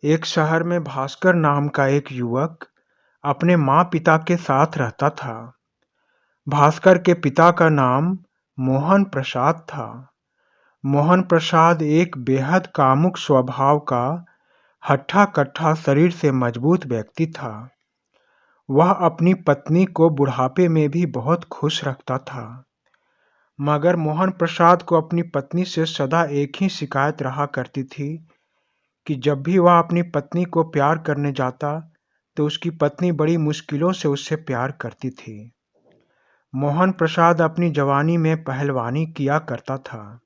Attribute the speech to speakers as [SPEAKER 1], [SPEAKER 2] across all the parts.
[SPEAKER 1] एक शहर में भास्कर नाम का एक युवक अपने माँ-पिता के साथ रहता था। भास्कर के पिता का नाम मोहन प्रसाद था। मोहन प्रसाद एक बेहद कामुक स्वभाव का हट्टा-कट्टा शरीर से मजबूत व्यक्ति था। वह अपनी पत्नी को बुढ़ापे में भी बहुत खुश रखता था। मगर मोहन प्रसाद को अपनी पत्नी से सदा एक ही शिकायत रहा करती थी कि जब भी वह अपनी पत्नी को प्यार करने जाता तो उसकी पत्नी बड़ी मुश्किलों से उससे प्यार करती थी। मोहन प्रसाद अपनी जवानी में पहलवानी किया करता था।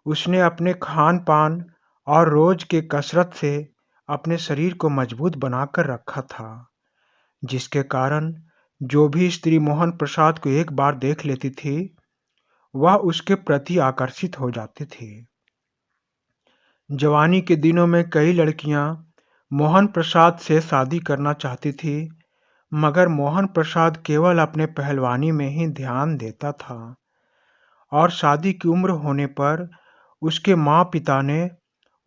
[SPEAKER 1] उसने अपने खान-पान और रोज के कसरत से अपने शरीर को मजबूत बनाकर रखा था, जिसके कारण जो भी स्त्री मोहन प्रसाद को एक बार देख लेती थी, वह उसके प्रति आकर्षित हो जाती थी। जवानी के दिनों में कई लड़कियां मोहन प्रसाद से शादी करना चाहती थी, मगर मोहन प्रसाद केवल अपने पहलवानी में ही ध्यान देता था और शादी की उम्र होने पर उसके माँ-पिता ने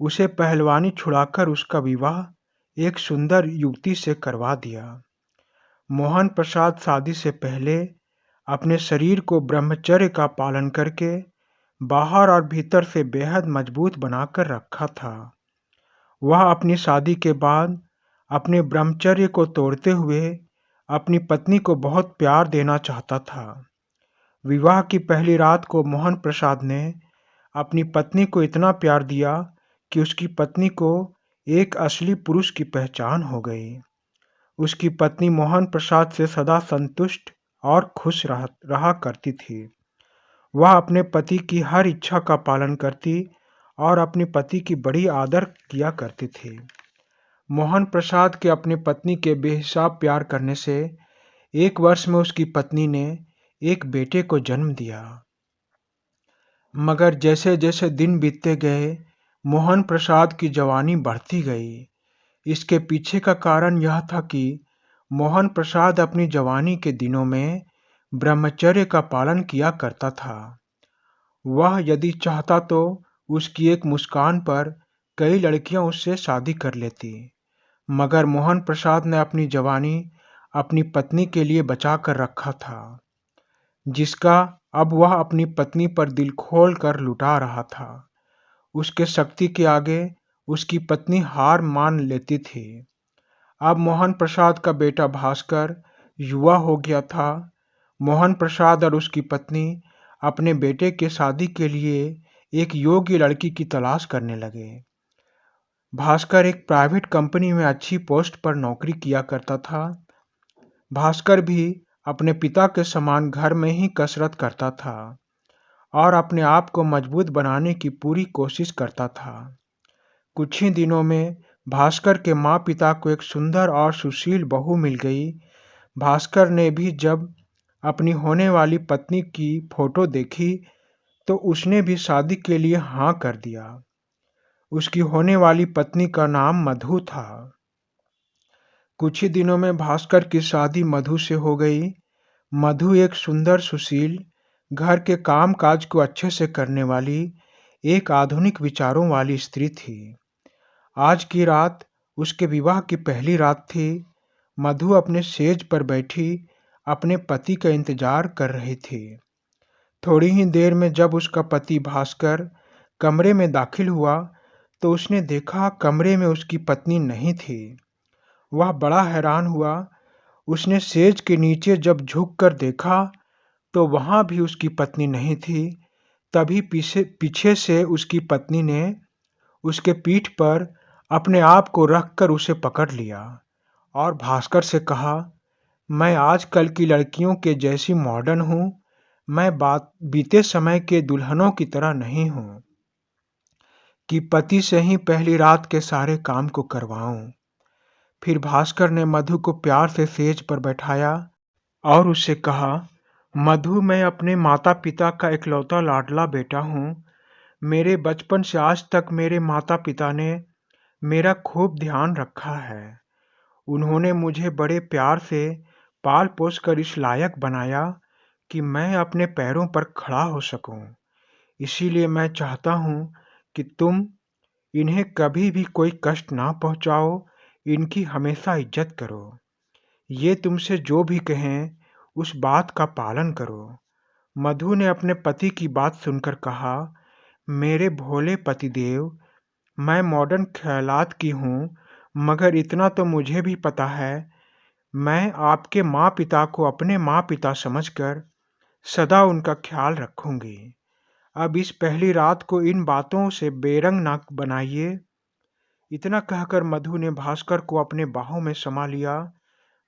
[SPEAKER 1] उसे पहलवानी छुड़ाकर उसका विवाह एक सुंदर युवती से करवा दिया। मोहन प्रसाद शादी से पहले अपने शरीर को ब्रह्मचर्य का पालन करके बाहर और भीतर से बेहद मजबूत बनाकर रखा था। वह अपनी शादी के बाद अपने ब्रह्मचर्य को तोड़ते हुए अपनी पत्नी को बहुत प्यार देना चाहता था। विवाह की पहली रात को मोहन प्रसाद ने अपनी पत्नी को इतना प्यार दिया कि उसकी पत्नी को एक असली पुरुष की पहचान हो गई। उसकी पत्नी मोहन प्रसाद से सदा संतुष्ट और खुश रहा करती थी। वह अपने पति की हर इच्छा का पालन करती और अपने पति की बड़ी आदर किया करती थी। मोहन प्रसाद के अपनी पत्नी के बेहिसाब प्यार करने से एक वर्ष में उसकी पत्नी ने एक बेटे को जन्म दिया। मगर जैसे-जैसे दिन बीतते गए, मोहन प्रसाद की जवानी बढ़ती गई। इसके पीछे का कारण यह था कि मोहन प्रसाद अपनी जवानी के दिनों में ब्रह्मचर्य का पालन किया करता था। वह यदि चाहता तो उसकी एक मुस्कान पर कई लड़कियां उससे शादी कर लेती, मगर मोहन प्रसाद ने अपनी जवानी अपनी पत्नी के लिए बचा कर रखा था, जिसका अब वह अपनी पत्नी पर दिल खोल कर लुटा रहा था। उसके शक्ति के आगे उसकी पत्नी हार मान लेती थी। अब मोहन प्रसाद का बेटा भास्कर युवा हो गया था। मोहन प्रसाद और उसकी पत्नी अपने बेटे के शादी के लिए एक योग्य लड़की की तलाश करने लगे। भास्कर एक प्राइवेट कंपनी में अच्छी पोस्ट पर नौकरी किया करता था। भास्कर भी अपने पिता के समान घर में ही कसरत करता था और अपने आप को मजबूत बनाने की पूरी कोशिश करता था। कुछ ही दिनों में भास्कर के माँ-पिता को एक सुंदर और सुशील बहू मिल गई। भास्कर ने भी जब अपनी होने वाली पत्नी की फोटो देखी तो उसने भी शादी के लिए हाँ कर दिया। उसकी होने वाली पत्नी का नाम मधु था। कुछ ही दिनों में भास्कर की शादी मधु से हो गई। मधु एक सुंदर सुशील, घर के काम काज को अच्छे से करने वाली, एक आधुनिक विचारों वाली स्त्री थी। आज की रात उसके विवाह की पहली रात थी। मधु अपने सेज पर बैठी अपने पति का इंतजार कर रही थी। थोड़ी ही देर में जब उसका पति भास्कर कमरे में दाखिल हुआ तो उसने देखा कमरे में उसकी पत्नी नहीं थी। वह बड़ा हैरान हुआ। उसने सेज के नीचे जब झुककर देखा तो वहां भी उसकी पत्नी नहीं थी। तभी पीछे से उसकी पत्नी ने उसके पीठ पर अपने आप को रखकर उसे पकड़ लिया और भास्कर से कहा, मैं आजकल की लड़कियों के जैसी मॉडर्न हूँ। मैं बीते समय के दुल्हनों की तरह नहीं हूँ कि पति से ही पहली रात के सारे काम को करवाऊं। फिर भास्कर ने मधु को प्यार से सेज पर बैठाया और उससे कहा, मधु, मैं अपने माता पिता का इकलौता लाडला बेटा हूँ। मेरे बचपन से आज तक मेरे माता पिता ने मेरा खूब ध्यान रखा है। उन्होंने मुझे बड़े प्यार से पाल पोस कर इस लायक बनाया कि मैं अपने पैरों पर खड़ा हो सकूं। इसीलिए मैं चाहता हूं कि तुम इन्हें कभी भी कोई कष्ट ना पहुंचाओ, इनकी हमेशा इज्जत करो। ये तुमसे जो भी कहें, उस बात का पालन करो। मधु ने अपने पति की बात सुनकर कहा, मेरे भोले पतिदेव, मैं मॉडर्न ख्यालात की हूँ, मगर इतना तो मुझे भी पता है, मैं आपके माँ पिता को अपने माँ पिता समझकर सदा उनका ख्याल रखूंगी। अब इस पहली रात को इन बातों से बेरंग ना बनाइए। इतना कहकर मधु ने भास्कर को अपने बाहों में समा लिया।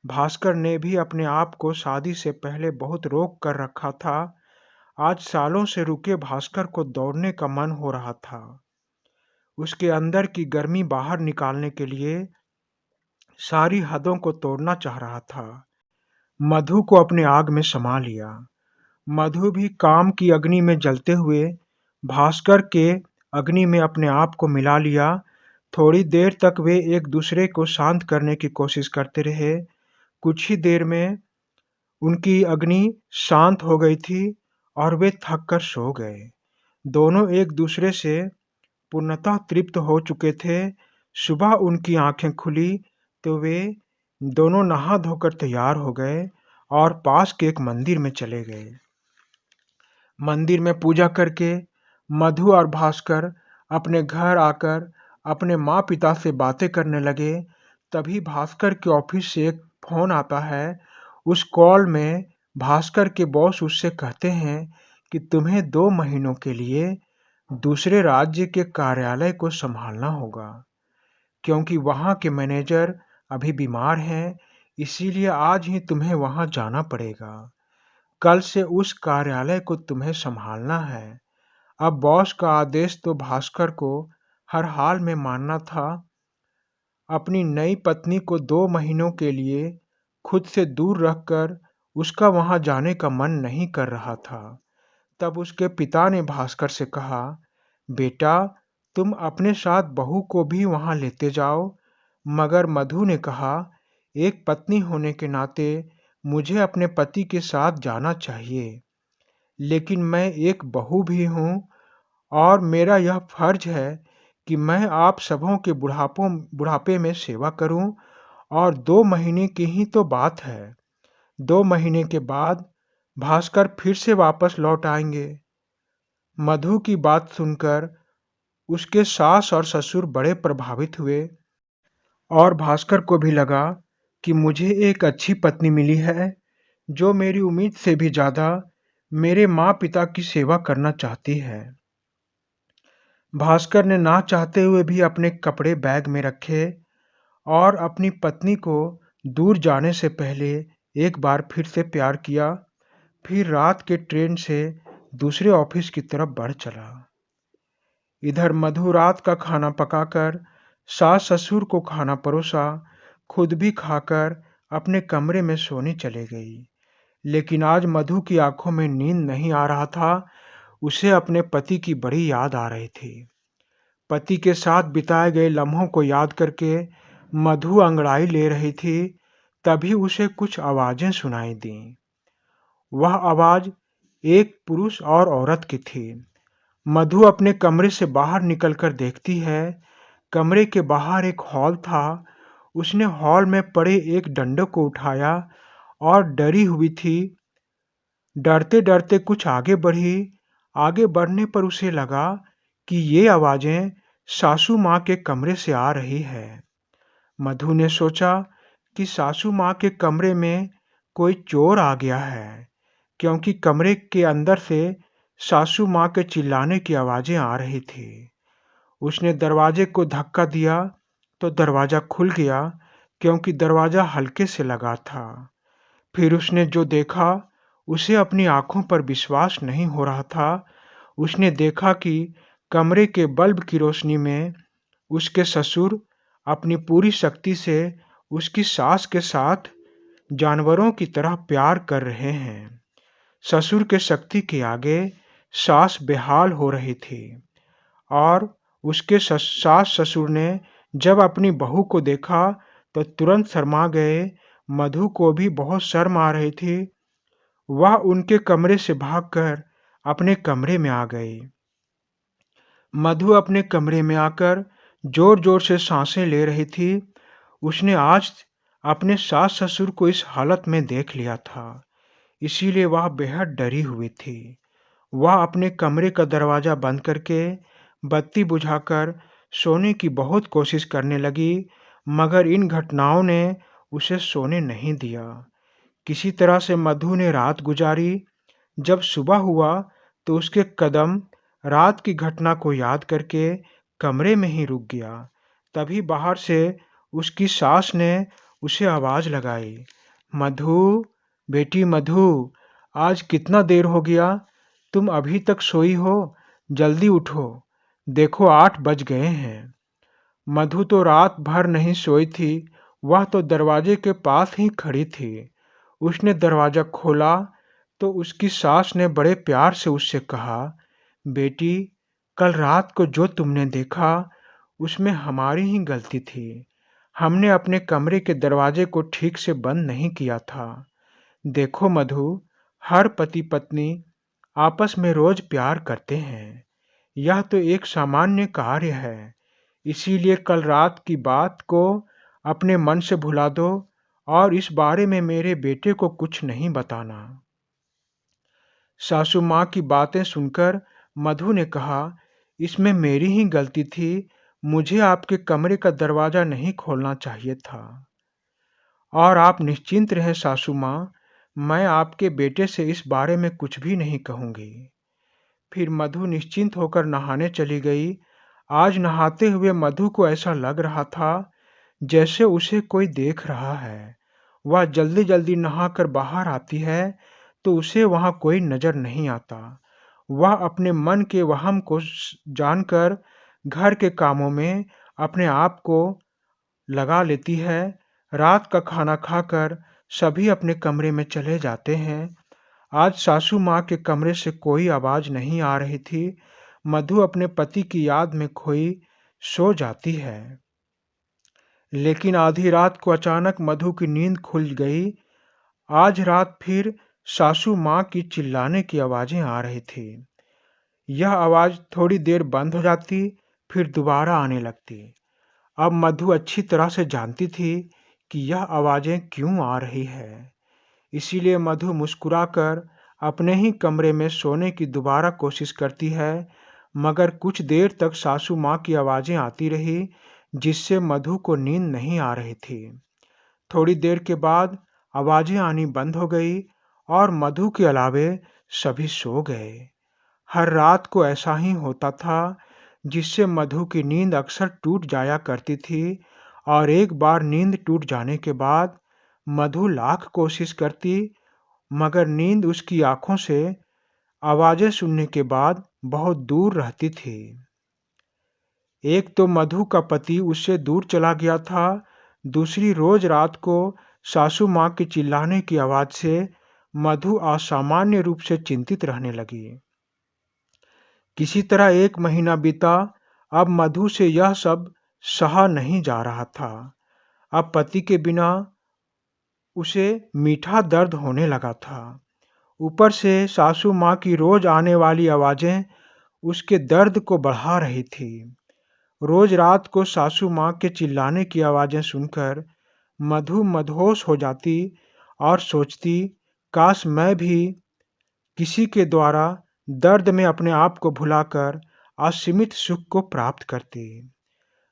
[SPEAKER 1] भास्कर ने भी अपने आप को शादी से पहले बहुत रोक कर रखा था। आज सालों से रुके भास्कर को दौड़ने का मन हो रहा था। उसके अंदर की गर्मी बाहर निकालने के लिए सारी हदों को तोड़ना चाह रहा था। मधु को अपने आग में समा लिया। मधु भी काम की अग्नि में जलते हुए भास्कर के अग्नि में अपने आप को मिला लिया। थोड़ी देर तक वे एक दूसरे को शांत करने की कोशिश करते रहे। कुछ ही देर में उनकी अग्नि शांत हो गई थी और वे थक कर सो गए। दोनों एक दूसरे से पूर्णतः तृप्त हो चुके थे। सुबह उनकी आंखें खुली तो वे दोनों नहा धोकर तैयार हो गए और पास के एक मंदिर में चले गए। मंदिर में पूजा करके मधु और भास्कर अपने घर आकर अपने माँ पिता से बातें करने लगे। तभी भास्कर के ऑफिस से एक फोन आता है। उस कॉल में भास्कर के बॉस उससे कहते हैं कि तुम्हें 2 महीनों के लिए दूसरे राज्य के कार्यालय को संभालना होगा, क्योंकि वहाँ के मैनेजर अभी बीमार हैं, इसीलिए आज ही तुम्हें वहाँ जाना पड़ेगा। कल से उस कार्यालय को तुम्हें संभालना है। अब बॉस का आदेश तो भास्कर को हर हाल में मानना था। अपनी नई पत्नी को 2 महीनों के लिए खुद से दूर रखकर उसका वहां जाने का मन नहीं कर रहा था। तब उसके पिता ने भास्कर से कहा, बेटा, तुम अपने साथ बहू को भी वहां लेते जाओ। मगर मधु ने कहा, एक पत्नी होने के नाते मुझे अपने पति के साथ जाना चाहिए, लेकिन मैं एक बहू भी हूँ और मेरा यह फर्ज है कि मैं आप सबों के बुढ़ापे में सेवा करूं। और 2 महीने की ही तो बात है। 2 महीने के बाद भास्कर फिर से वापस लौट आएंगे। मधु की बात सुनकर उसके सास और ससुर बड़े प्रभावित हुए और भास्कर को भी लगा कि मुझे एक अच्छी पत्नी मिली है जो मेरी उम्मीद से भी ज्यादा मेरे माँ पिता की सेवा करना चाहती है। भास्कर ने ना चाहते हुए भी अपने कपड़े बैग में रखे और अपनी पत्नी को दूर जाने से पहले एक बार फिर से प्यार किया। फिर रात के ट्रेन से दूसरे ऑफिस की तरफ बढ़ चला। इधर मधु रात का खाना पकाकर सास ससुर को खाना परोसा, खुद भी खाकर अपने कमरे में सोने चले गई। लेकिन आज मधु की आंखों में नींद नहीं आ रहा था। उसे अपने पति की बड़ी याद आ रही थी। पति के साथ बिताए गए लम्हों को याद करके मधु अंगड़ाई ले रही थी। तभी उसे कुछ आवाजें सुनाई दीं। वह आवाज एक पुरुष और औरत की थी। मधु अपने कमरे से बाहर निकलकर देखती है। कमरे के बाहर एक हॉल था। उसने हॉल में पड़े एक डंडे को उठाया और डरी हुई थी। डरते डरते कुछ आगे बढ़ी। आगे बढ़ने पर उसे लगा कि ये आवाजें सासू माँ के कमरे से आ रही है। मधु ने सोचा कि सासू माँ के कमरे में कोई चोर आ गया है, क्योंकि कमरे के अंदर से सासू माँ के चिल्लाने की आवाजें आ रही थी। उसने दरवाजे को धक्का दिया तो दरवाजा खुल गया, क्योंकि दरवाजा हल्के से लगा था। फिर उसने जो देखा उसे अपनी आंखों पर विश्वास नहीं हो रहा था। उसने देखा कि कमरे के बल्ब की रोशनी में उसके ससुर अपनी पूरी शक्ति से उसकी सास के साथ जानवरों की तरह प्यार कर रहे हैं। ससुर के शक्ति के आगे सास बेहाल हो रही थी और उसके सास ससुर ने जब अपनी बहू को देखा तो तुरंत शर्मा गए। मधु को भी बहुत शर्म आ रही थी। वह उनके कमरे से भागकर अपने कमरे में आ गई। मधु अपने कमरे में आकर जोर जोर से सांसें ले रही थी। उसने आज अपने सास ससुर को इस हालत में देख लिया था, इसीलिए वह बेहद डरी हुई थी। वह अपने कमरे का दरवाजा बंद करके बत्ती बुझाकर सोने की बहुत कोशिश करने लगी, मगर इन घटनाओं ने उसे सोने नहीं दिया। किसी तरह से मधु ने रात गुजारी। जब सुबह हुआ तो उसके कदम रात की घटना को याद करके कमरे में ही रुक गया। तभी बाहर से उसकी सास ने उसे आवाज लगाई, मधु, बेटी मधु, आज कितना देर हो गया, तुम अभी तक सोई हो? जल्दी उठो, देखो 8 बज गए हैं। मधु तो रात भर नहीं सोई थी। वह तो दरवाजे के पास ही खड़ी थी। उसने दरवाजा खोला तो उसकी सास ने बड़े प्यार से उससे कहा, बेटी, कल रात को जो तुमने देखा उसमें हमारी ही गलती थी। हमने अपने कमरे के दरवाजे को ठीक से बंद नहीं किया था। देखो मधु, हर पति पत्नी आपस में रोज प्यार करते हैं। यह तो एक सामान्य कार्य है। इसीलिए कल रात की बात को अपने मन से भुला दो और इस बारे में मेरे बेटे को कुछ नहीं बताना। सासू माँ की बातें सुनकर मधु ने कहा, इसमें मेरी ही गलती थी। मुझे आपके कमरे का दरवाजा नहीं खोलना चाहिए था। और आप निश्चिंत रहें सासू माँ, मैं आपके बेटे से इस बारे में कुछ भी नहीं कहूँगी। फिर मधु निश्चिंत होकर नहाने चली गई। आज नहाते हुए मधु को ऐसा लग रहा था जैसे उसे कोई देख रहा है। वह जल्दी जल्दी नहाकर बाहर आती है तो उसे वहां कोई नजर नहीं आता। वह अपने मन के वहम को जानकर घर के कामों में अपने आप को लगा लेती है। रात का खाना खाकर सभी अपने कमरे में चले जाते हैं। आज सासू माँ के कमरे से कोई आवाज नहीं आ रही थी। मधु अपने पति की याद में खोई सो जाती है। लेकिन आधी रात को अचानक मधु की नींद खुल गई। आज रात फिर सासू माँ की चिल्लाने की आवाजें आ रही थी। यह आवाज थोड़ी देर बंद हो जाती, फिर दोबारा आने लगती। अब मधु अच्छी तरह से जानती थी कि यह आवाजें क्यों आ रही है। इसीलिए मधु मुस्कुराकर अपने ही कमरे में सोने की दोबारा कोशिश करती है, मगर कुछ देर तक सासू माँ की आवाजें आती रही, जिससे मधु को नींद नहीं आ रही थी। थोड़ी देर के बाद आवाजें आनी बंद हो गई और मधु के अलावे सभी सो गए। हर रात को ऐसा ही होता था, जिससे मधु की नींद अक्सर टूट जाया करती थी। और एक बार नींद टूट जाने के बाद मधु लाख कोशिश करती, मगर नींद उसकी आंखों से आवाजें सुनने के बाद बहुत दूर रहती थी। एक तो मधु का पति उससे दूर चला गया था, दूसरी रोज रात को सासू माँ के चिल्लाने की आवाज से मधु असामान्य रूप से चिंतित रहने लगी। किसी तरह 1 महीना बीता। अब मधु से यह सब सहा नहीं जा रहा था। अब पति के बिना उसे मीठा दर्द होने लगा था। ऊपर से सासू माँ की रोज आने वाली आवाजें उसके दर्द को बढ़ा रही थी। रोज रात को सासू माँ के चिल्लाने की आवाजें सुनकर मधु मदहोश हो जाती और सोचती, काश मैं भी किसी के द्वारा दर्द में अपने आप को भुलाकर असीमित सुख को प्राप्त करती।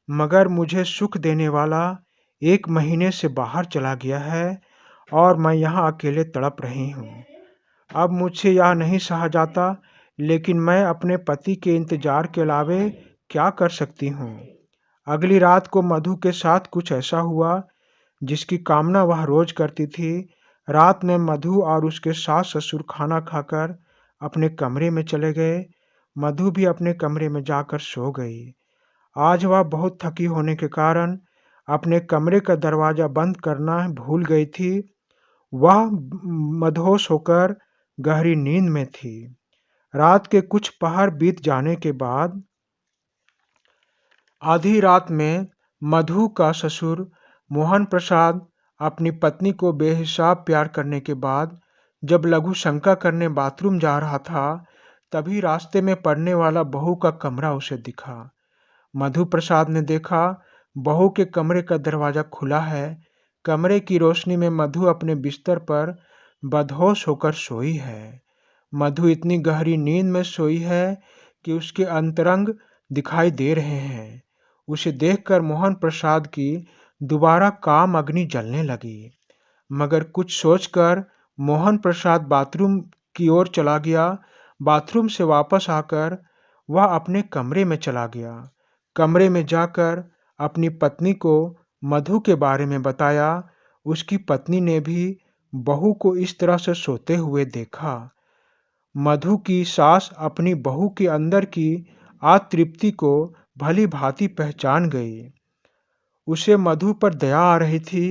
[SPEAKER 1] मगर मुझे सुख देने वाला 1 महीने से बाहर चला गया है और मैं यहाँ अकेले तड़प रही हूँ। अब मुझसे यह नहीं सहा जाता, लेकिन मैं अपने पति के इंतजार के अलावे क्या कर सकती हूँ। अगली रात को मधु के साथ कुछ ऐसा हुआ जिसकी कामना वह रोज करती थी। रात में मधु और उसके सास ससुर खाना खाकर अपने कमरे में चले गए। मधु भी अपने कमरे में जाकर सो गई। आज वह बहुत थकी होने के कारण अपने कमरे का दरवाजा बंद करना भूल गई थी। वह मदहोश होकर गहरी नींद में थी। रात के कुछ पहर बीत जाने के बाद आधी रात में मधु का ससुर मोहन प्रसाद अपनी पत्नी को बेहिसाब प्यार करने के बाद जब लघु शंका करने बाथरूम जा रहा था, तभी रास्ते में पड़ने वाला बहू का कमरा उसे दिखा। मधु प्रसाद ने देखा बहू के कमरे का दरवाजा खुला है। कमरे की रोशनी में मधु अपने बिस्तर पर बदहोश होकर सोई है। मधु इतनी गहरी नींद में सोई है कि उसके अंतरंग दिखाई दे रहे हैं। उसे देखकर मोहन प्रसाद की दोबारा काम अग्नि जलने लगी। मगर कुछ सोचकर मोहन प्रसाद बाथरूम की ओर चला गया। बाथरूम से वापस आकर वह अपने कमरे में चला गया। कमरे में जाकर अपनी पत्नी को मधु के बारे में बताया। उसकी पत्नी ने भी बहू को इस तरह से सोते हुए देखा। मधु की सास अपनी बहू के अंदर की अतृप्ति को भली भांति पहचान गई। उसे मधु पर दया आ रही थी।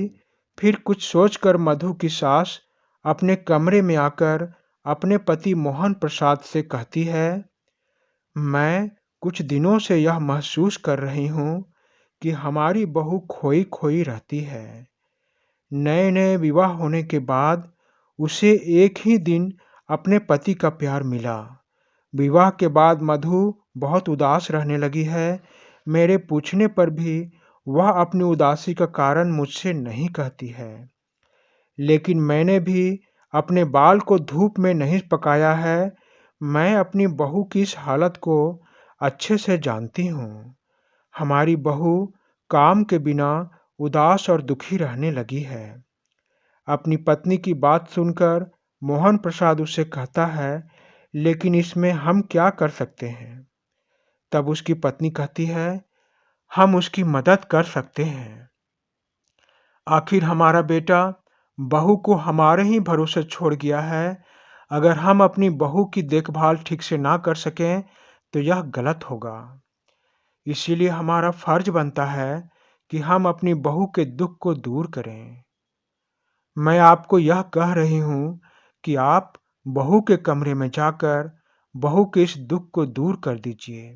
[SPEAKER 1] फिर कुछ सोचकर मधु की सास अपने कमरे में आकर अपने पति मोहन प्रसाद से कहती है, मैं कुछ दिनों से यह महसूस कर रही हूँ कि हमारी बहू खोई खोई रहती है। नए नए विवाह होने के बाद उसे एक ही दिन अपने पति का प्यार मिला। विवाह के बाद मधु बहुत उदास रहने लगी है। मेरे पूछने पर भी वह अपनी उदासी का कारण मुझसे नहीं कहती है। लेकिन मैंने भी अपने बाल को धूप में नहीं पकाया है। मैं अपनी बहू की इस हालत को अच्छे से जानती हूँ। हमारी बहू काम के बिना उदास और दुखी रहने लगी है। अपनी पत्नी की बात सुनकर मोहन प्रसाद उसे कहता है, लेकिन इसमें हम क्या कर सकते हैं? तब उसकी पत्नी कहती है, हम उसकी मदद कर सकते हैं। आखिर हमारा बेटा बहू को हमारे ही भरोसे छोड़ गया है। अगर हम अपनी बहू की देखभाल ठीक से ना कर सकें तो यह गलत होगा। इसीलिए हमारा फर्ज बनता है कि हम अपनी बहू के दुख को दूर करें। मैं आपको यह कह रही हूँ कि आप बहू के कमरे में जाकर बहू के इस दुख को दूर कर दीजिए।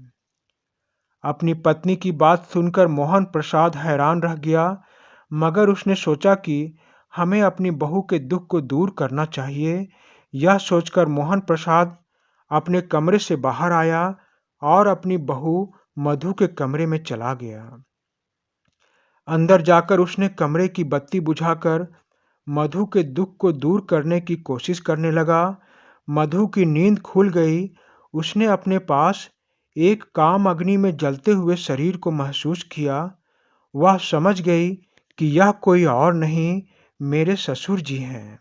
[SPEAKER 1] अपनी पत्नी की बात सुनकर मोहन प्रसाद हैरान रह गया, मगर उसने सोचा कि हमें अपनी बहू के दुख को दूर करना चाहिए। यह सोचकर मोहन प्रसाद अपने कमरे से बाहर आया और अपनी बहू मधु के कमरे में चला गया। अंदर जाकर उसने कमरे की बत्ती बुझाकर मधु के दुख को दूर करने की कोशिश करने लगा। मधु की नींद खुल गई। उसने अपने पास एक काम अग्नि में जलते हुए शरीर को महसूस किया। वह समझ गई कि यह कोई और नहीं, मेरे ससुर जी हैं।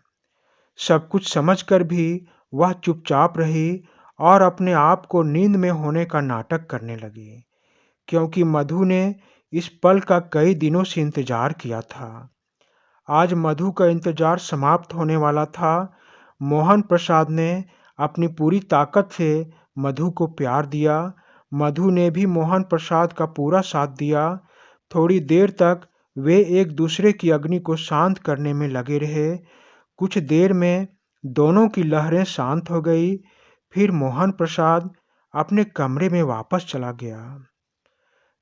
[SPEAKER 1] सब कुछ समझकर भी वह चुपचाप रही और अपने आप को नींद में होने का नाटक करने लगी, क्योंकि मधु ने इस पल का कई दिनों से इंतजार किया था। आज मधु का इंतजार समाप्त होने वाला था। मोहन प्रसाद ने अपनी पूरी ताकत से मधु को प्यार दिया। मधु ने भी मोहन प्रसाद का पूरा साथ दिया। थोड़ी देर तक वे एक दूसरे की अग्नि को शांत करने में लगे रहे। कुछ देर में दोनों की लहरें शांत हो गई। फिर मोहन प्रसाद अपने कमरे में वापस चला गया।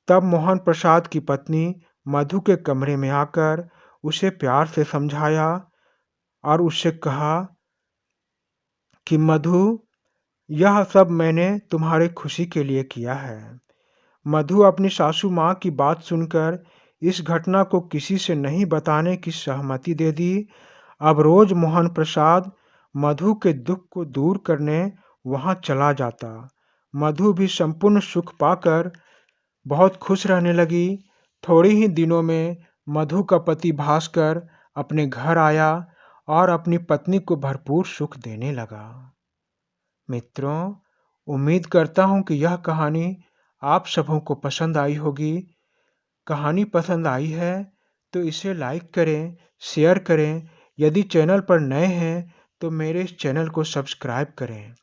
[SPEAKER 1] तब मोहन प्रसाद की पत्नी मधु के कमरे में आकर उसे प्यार से समझाया और उससे कहा कि मधु, यह सब मैंने तुम्हारे खुशी के लिए किया है। मधु अपनी सासू माँ की बात सुनकर इस घटना को किसी से नहीं बताने की सहमति दे दी। अब रोज मोहन प्रसाद मधु के दुख को दूर करने वहां चला जाता। मधु भी संपूर्ण सुख पाकर बहुत खुश रहने लगी। थोड़े ही दिनों में मधु का पति भास्कर अपने घर आया और अपनी पत्नी को भरपूर सुख देने लगा। मित्रों, उम्मीद करता हूँ कि यह कहानी आप सबों को पसंद आई होगी। कहानी पसंद आई है तो इसे लाइक करें, शेयर करें। यदि चैनल पर नए हैं तो मेरे इस चैनल को सब्सक्राइब करें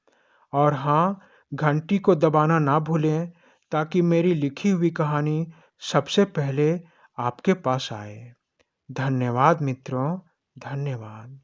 [SPEAKER 1] और हाँ, घंटी को दबाना ना भूलें ताकि मेरी लिखी हुई कहानी सबसे पहले आपके पास आए। धन्यवाद मित्रों, धन्यवाद।